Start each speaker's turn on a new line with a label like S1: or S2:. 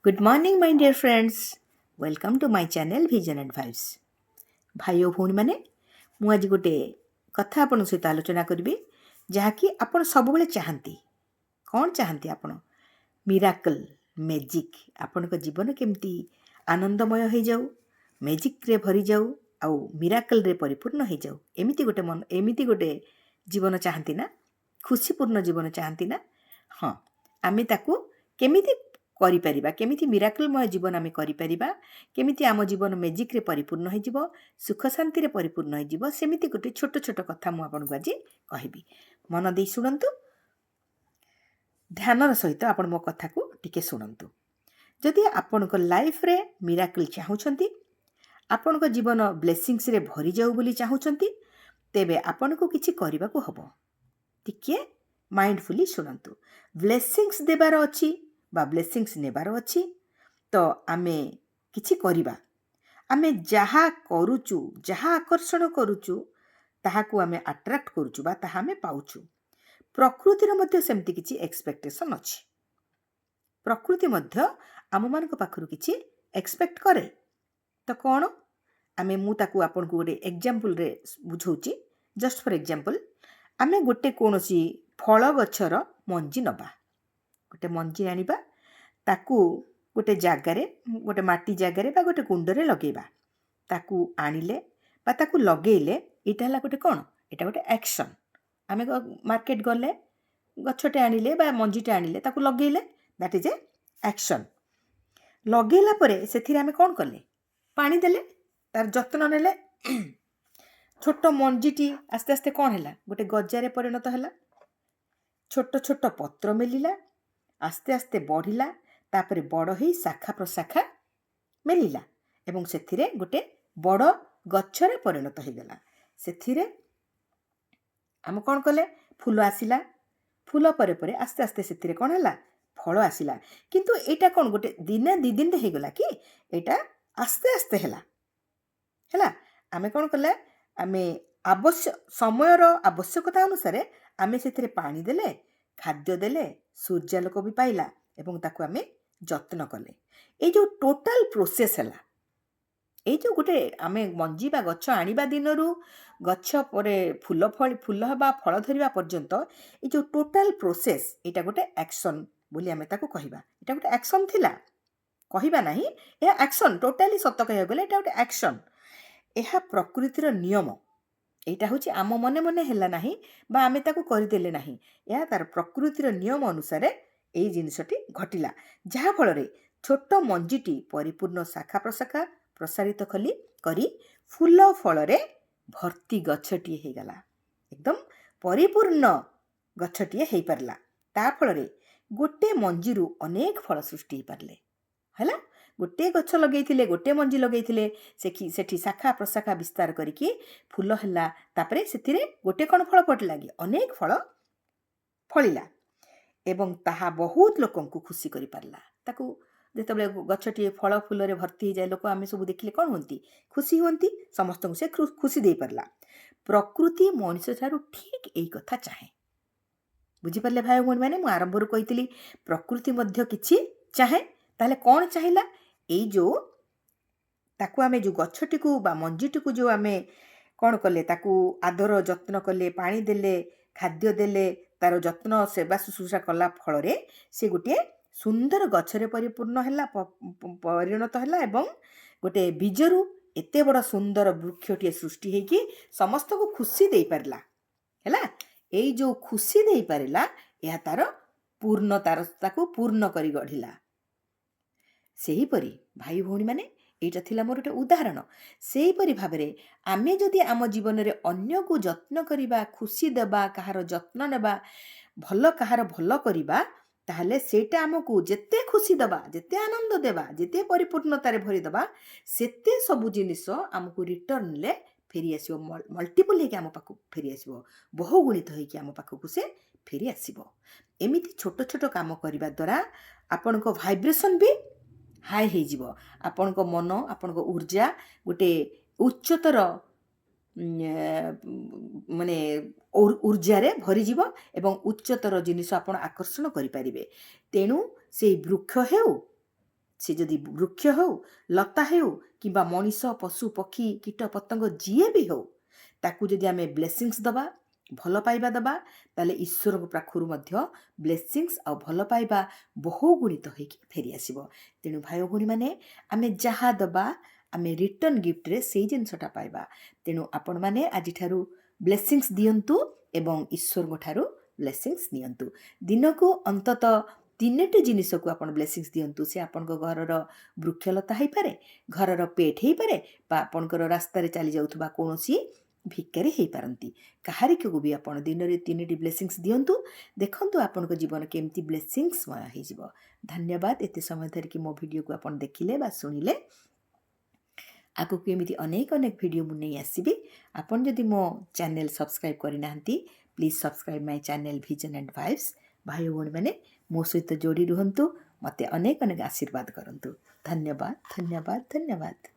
S1: Good morning, my dear friends. Welcome to my channel Vision and Vibes. ଭାଇ ଓ ଭଉଣୀମାନେ, ମୁଁ ଆଜି ଗୋଟେ କଥା ଆପଣଙ୍କ ସହିତ ଆଲୋଚନା କରିବି ଯାହାକି ଆପଣ ସବୁବେଳେ ଚାହାନ୍ତି। କ'ଣ ଚାହାନ୍ତି ଆପଣ? ମିରାକଲ୍, ମ୍ୟାଜିକ୍ ଆପଣଙ୍କ ଜୀବନ କେମିତି ଆନନ୍ଦମୟ ହେଇଯାଉ, ମ୍ୟାଜିକ୍ରେ ଭରିଯାଉ ଆଉ ମିରାକଲ୍ରେ ପରିପୂର୍ଣ୍ଣ ହେଇଯାଉ। ଏମିତି ଗୋଟେ ଜୀବନ ଚାହାନ୍ତି ନା? ଖୁସିପୂର୍ଣ୍ଣ ଜୀବନ ଚାହାନ୍ତି ନା? ହଁ, ଆମେ ତାକୁ କେମିତି କରିପାରିବା, କେମିତି ମିରାକଲମୟ ଜୀବନ ଆମେ କରିପାରିବା, କେମିତି ଆମ ଜୀବନ ମ୍ୟାଜିକ୍ରେ ପରିପୂର୍ଣ୍ଣ ହେଇଯିବ, ସୁଖ ଶାନ୍ତିରେ ପରିପୂର୍ଣ୍ଣ ହେଇଯିବ, ସେମିତି ଗୋଟେ ଛୋଟ ଛୋଟ କଥା ମୁଁ ଆପଣଙ୍କୁ ଆଜି କହିବି। ମନ ଦେଇ ଶୁଣନ୍ତୁ, ଧ୍ୟାନର ସହିତ ଆପଣ ମୋ କଥାକୁ ଟିକେ ଶୁଣନ୍ତୁ। ଯଦି ଆପଣଙ୍କ ଲାଇଫ୍ରେ ମିରାକଲ୍ ଚାହୁଁଛନ୍ତି, ଆପଣଙ୍କ ଜୀବନ ବ୍ଲେସିଂସରେ ଭରିଯାଉ ବୋଲି ଚାହୁଁଛନ୍ତି, ତେବେ ଆପଣଙ୍କୁ କିଛି କରିବାକୁ ହେବ। ଟିକିଏ ମାଇଣ୍ଡଫୁଲି ଶୁଣନ୍ତୁ। ବ୍ଲେସିଂସ ଦେବାର ଅଛି ବା ବ୍ଲେସିଂସ ନେବାର ଅଛି, ତ ଆମେ କିଛି କରିବା। ଆମେ ଯାହା କରୁଛୁ, ଯାହା ଆକର୍ଷଣ କରୁଛୁ, ତାହାକୁ ଆମେ ଆଟ୍ରାକ୍ଟ କରୁଛୁ ବା ତାହା ଆମେ ପାଉଛୁ। ପ୍ରକୃତିର ମଧ୍ୟ ସେମିତି କିଛି ଏକ୍ସପେକ୍ଟେସନ୍ ଅଛି। ପ୍ରକୃତି ମଧ୍ୟ ଆମମାନଙ୍କ ପାଖରୁ କିଛି ଏକ୍ସପେକ୍ଟ କରେ। ତ କ'ଣ? ମୁଁ ତାକୁ ଆପଣଙ୍କୁ ଗୋଟେ ଏକ୍ଜାମ୍ପଲ୍ରେ ବୁଝାଉଛି। ଜଷ୍ଟ ଫର୍ ଏକ୍ଜାମ୍ପଲ୍, ଆମେ ଗୋଟେ କୌଣସି ଫଳ ଗଛର ମଞ୍ଜି ନେବା। ଗୋଟେ ମଞ୍ଜି ଆଣିବା, ତାକୁ ଗୋଟେ ଜାଗାରେ, ଗୋଟେ ମାଟି ଜାଗାରେ ବା ଗୋଟେ କୁଣ୍ଡରେ ଲଗେଇବା। ତାକୁ ଆଣିଲେ ବା ତାକୁ ଲଗେଇଲେ ଏଇଟା ହେଲା ଗୋଟେ କ'ଣ? ଏଇଟା ଗୋଟେ ଆକ୍ସନ୍। ଆମେ ମାର୍କେଟ ଗଲେ ଗଛଟେ ଆଣିଲେ ବା ମଞ୍ଜିଟେ ଆଣିଲେ ତାକୁ ଲଗେଇଲେ, ଦ୍ୟାଟ୍ ଇଜ୍ ଏ ଆକ୍ସନ୍। ଲଗେଇଲା ପରେ ସେଥିରେ ଆମେ କ'ଣ କଲେ? ପାଣି ଦେଲେ, ତାର ଯତ୍ନ ନେଲେ। ଛୋଟ ମଞ୍ଜିଟି ଆସ୍ତେ ଆସ୍ତେ କ'ଣ ହେଲା? ଗୋଟେ ଗଜାରେ ପରିଣତ ହେଲା। ଛୋଟ ଛୋଟ ପତ୍ର ମେଲିଲା, ଆସ୍ତେ ଆସ୍ତେ ବଢ଼ିଲା, ତାପରେ ବଡ଼ ହେଇ ଶାଖା ପ୍ରଶାଖା ମେଲିଲା ଏବଂ ସେଥିରେ ଗୋଟେ ବଡ଼ ଗଛରେ ପରିଣତ ହେଇଗଲା। ସେଥିରେ ଆମେ କ'ଣ କଲେ? ଫୁଲ ଆସିଲା। ଫୁଲ ପରେ ପରେ ଆସ୍ତେ ଆସ୍ତେ ସେଥିରେ କ'ଣ ହେଲା? ଫଳ ଆସିଲା। କିନ୍ତୁ ଏଇଟା କ'ଣ ଗୋଟେ ଦିନେ ଦୁଇ ଦିନରେ ହେଇଗଲା କି? ଏଇଟା ଆସ୍ତେ ଆସ୍ତେ ହେଲା। ଆମେ କ'ଣ କଲେ? ଆମେ ସମୟର ଆବଶ୍ୟକତା ଅନୁସାରେ ଆମେ ସେଥିରେ ପାଣି ଦେଲେ, ଖାଦ୍ୟ ଦେଲେ, ସୂର୍ଯ୍ୟାଲୋକ ବି ପାଇଲା ଏବଂ ତାକୁ ଆମେ ଯତ୍ନ କଲେ। ଏଇ ଯେଉଁ ଟୋଟାଲ ପ୍ରୋସେସ୍ ହେଲା, ଏଇ ଯେଉଁ ଗୋଟେ ଆମେ ମଞ୍ଜି ବା ଗଛ ଆଣିବା ଦିନରୁ ଗଛ ପରେ ଫୁଲ ହେବା, ଫଳ ଧରିବା ପର୍ଯ୍ୟନ୍ତ ଏଇ ଯେଉଁ ଟୋଟାଲ ପ୍ରୋସେସ୍, ଏଇଟା ଗୋଟେ ଆକ୍ସନ୍ ବୋଲି ଆମେ ତାକୁ କହିବା। ଏଇଟା ଗୋଟେ ଆକ୍ସନ୍ ଥିଲା, କହିବା ନାହିଁ, ଏହା ଆକ୍ସନ୍। ଟୋଟାଲି ସତ କହିବାକୁ ଗଲେ ଏଇଟା ଗୋଟେ ଆକ୍ସନ୍। ଏହା ପ୍ରକୃତିର ନିୟମ। ଏଇଟା ହେଉଛି ଆମ ମନେ ମନେ ହେଲା ନାହିଁ ବା ଆମେ ତାକୁ କରିଦେଲେ ନାହିଁ। ଏହା ତାର ପ୍ରକୃତିର ନିୟମ ଅନୁସାରେ ଏଇ ଜିନିଷଟି ଘଟିଲା, ଯାହାଫଳରେ ଛୋଟ ମଞ୍ଜିଟି ପରିପୂର୍ଣ୍ଣ ଶାଖା ପ୍ରଶାଖା ପ୍ରସାରିତ କରି ଫୁଲ ଫଳରେ ଭର୍ତ୍ତି ଗଛଟିଏ ହେଇଗଲା। ଏକଦମ ପରିପୂର୍ଣ୍ଣ ଗଛଟିଏ ହେଇପାରିଲା। ତା ଫଳରେ ଗୋଟେ ମଞ୍ଜିରୁ ଅନେକ ଫଳ ସୃଷ୍ଟି ହେଇପାରିଲେ। ହେଲା, ଗୋଟିଏ ଗଛ ଲଗେଇଥିଲେ, ଗୋଟିଏ ମଞ୍ଜି ଲଗେଇଥିଲେ, ସେଠି ଶାଖା ପ୍ରଶାଖା ବିସ୍ତାର କରିକି ଫୁଲ ହେଲା। ତାପରେ ସେଥିରେ ଗୋଟେ କ'ଣ ଫଳ ଫଳିଲା କି? ଅନେକ ଫଳ ଫଳିଲା ଏବଂ ତାହା ବହୁତ ଲୋକଙ୍କୁ ଖୁସି କରିପାରିଲା। ତାକୁ ଯେତେବେଳେ ଗଛଟିଏ ଫଳ ଫୁଲରେ ଭର୍ତ୍ତି ହେଇଯାଏ, ଲୋକ ଆମେ ସବୁ ଦେଖିଲେ କ'ଣ ହୁଅନ୍ତି? ଖୁସି ହୁଅନ୍ତି। ସମସ୍ତଙ୍କୁ ସେ ଖୁସି ଦେଇପାରିଲା। ପ୍ରକୃତି ମଣିଷ ଠାରୁ ଠିକ୍ ଏଇ କଥା ଚାହେଁ। ବୁଝିପାରିଲେ ଭାଇ ଭଉଣୀମାନେ? ମୁଁ ଆରମ୍ଭରୁ କହିଥିଲି ପ୍ରକୃତି ମଧ୍ୟ କିଛି ଚାହେଁ। ତାହେଲେ କ'ଣ ଚାହିଁଲା? ଏଇ ତାକୁ ଆମେ ଯେଉଁ ଗଛଟିକୁ ବା ମଞ୍ଜିଟିକୁ ଯେଉଁ ଆମେ କ'ଣ କଲେ? ତାକୁ ଆଦର ଯତ୍ନ କଲେ, ପାଣି ଦେଲେ, ଖାଦ୍ୟ ଦେଲେ, ତାର ଯତ୍ନ ସେବା ଶୁଶ୍ରୂଷା କଲା ଫଳରେ ସେ ଗୋଟିଏ ସୁନ୍ଦର ଗଛରେ ପରିଣତ ହେଲା ଏବଂ ଗୋଟେ ବୀଜରୁ ଏତେ ବଡ଼ ସୁନ୍ଦର ବୃକ୍ଷଟିଏ ସୃଷ୍ଟି ହେଇକି ସମସ୍ତଙ୍କୁ ଖୁସି ଦେଇପାରିଲା। ହେଲା, ଏଇ ଯେଉଁ ଖୁସି ଦେଇପାରିଲା, ଏହା ତାକୁ ପୂର୍ଣ୍ଣ କରି ଗଢ଼ିଲା। ସେହିପରି ଭାଇ ଭଉଣୀମାନେ, ଏଇଟା ଥିଲା ମୋର ଗୋଟେ ଉଦାହରଣ। ସେହିପରି ଭାବରେ ଆମେ ଯଦି ଆମ ଜୀବନରେ ଅନ୍ୟକୁ ଯତ୍ନ କରିବା, ଖୁସି ଦେବା, କାହାର ଯତ୍ନ ନେବା, କାହାର ଭଲ କରିବା, ତାହେଲେ ସେଇଟା ଆମକୁ ଯେତେ ଖୁସି ଦେବା, ଯେତେ ଆନନ୍ଦ ଦେବା, ଯେତେ ପରିପୂର୍ଣ୍ଣତାରେ ଭରିଦେବା, ସେତେ ସବୁ ଜିନିଷ ଆମକୁ ରିଟର୍ଣ୍ଣରେ ଫେରିଆସିବ। ମଲ୍ଟିପଲ୍ ହେଇକି ଆମ ପାଖକୁ ଫେରିଆସିବ, ବହୁଗୁଣିତ ହେଇକି ଆମ ପାଖକୁ ସେ ଫେରିଆସିବ। ଏମିତି ଛୋଟ ଛୋଟ କାମ କରିବା ଦ୍ୱାରା ଆପଣଙ୍କ ଭାଇବ୍ରେସନ୍ ବି ହାଇ ହେଇଯିବ। ଆପଣଙ୍କ ମନ, ଆପଣଙ୍କ ଉର୍ଜା ଗୋଟେ ଉଚ୍ଚତର ଉର୍ଜାରେ ଭରିଯିବ ଏବଂ ଉଚ୍ଚତର ଜିନିଷ ଆପଣ ଆକର୍ଷଣ କରିପାରିବେ। ତେଣୁ ସେଇ ବୃକ୍ଷ ହେଉ, ସେ ଯଦି ବୃକ୍ଷ ହେଉ, ଲତା ହେଉ କିମ୍ବା ମଣିଷ, ପଶୁ, ପକ୍ଷୀ, କୀଟ, ପତଙ୍ଗ ଯିଏ ବି ହେଉ, ତାକୁ ଯଦି ଆମେ ବ୍ଲେସିଂସ୍ ଦେବା, ଭଲ ପାଇବା ଦେବା, ତାହେଲେ ଈଶ୍ୱରଙ୍କ ପାଖରୁ ମଧ୍ୟ ବ୍ଲେସିଂସ୍ ଆଉ ଭଲ ପାଇବା ବହୁ ଗୁଣିତ ହୋଇକି ଫେରିଆସିବ। ତେଣୁ ଭାଇ ଭଉଣୀମାନେ, ଆମେ ଯାହା ଦେବା ଆମେ ରିଟର୍ଣ୍ଣ ଗିଫ୍ଟରେ ସେଇ ଜିନିଷଟା ପାଇବା। ତେଣୁ ଆପଣମାନେ ଆଜିଠାରୁ ବ୍ଲେସିଂସ୍ ଦିଅନ୍ତୁ ଏବଂ ଈଶ୍ୱରଙ୍କ ଠାରୁ ବ୍ଲେସିଂସ୍ ନିଅନ୍ତୁ। ଦିନକୁ ଅନ୍ତତଃ 3ଟି ଜିନିଷକୁ ଆପଣ ବ୍ଲେସିଂସ୍ ଦିଅନ୍ତୁ। ସେ ଆପଣଙ୍କ ଘରର ବୃକ୍ଷଲତା ହେଇପାରେ, ଘରର ପେଟ୍ ହେଇପାରେ, ବା ଆପଣଙ୍କର ରାସ୍ତାରେ ଚାଲି ଯାଉଥିବା କୌଣସି ଭିକାରୀ ହେଇପାରନ୍ତି। କାହାରିକୁ ବି ଆପଣ ଦିନରେ 3ଟି ବ୍ଲେସିଂସ୍ ଦିଅନ୍ତୁ। ଦେଖନ୍ତୁ ଆପଣଙ୍କ ଜୀବନ କେମିତି ବ୍ଲେସିଂସ୍ମୟ ହେଇଯିବ। ଧନ୍ୟବାଦ ଏତେ ସମୟ ଧରିକି ମୋ ଭିଡ଼ିଓକୁ ଆପଣ ଦେଖିଲେ ବା ଶୁଣିଲେ। ଆଗକୁ ଏମିତି ଅନେକ ଭିଡ଼ିଓ ମୁଁ ନେଇ ଆସିବି। ଆପଣ ଯଦି ମୋ ଚ୍ୟାନେଲ୍ ସବସ୍କ୍ରାଇବ୍ କରିନାହାନ୍ତି, please subscribe my channel vision and vibes. ଭାଇ ଭଉଣୀମାନେ, ମୋ ସହିତ ଯୋଡ଼ି ରୁହନ୍ତୁ, ମୋତେ ଅନେକ ଆଶୀର୍ବାଦ କରନ୍ତୁ। ଧନ୍ୟବାଦ, ଧନ୍ୟବାଦ, ଧନ୍ୟବାଦ।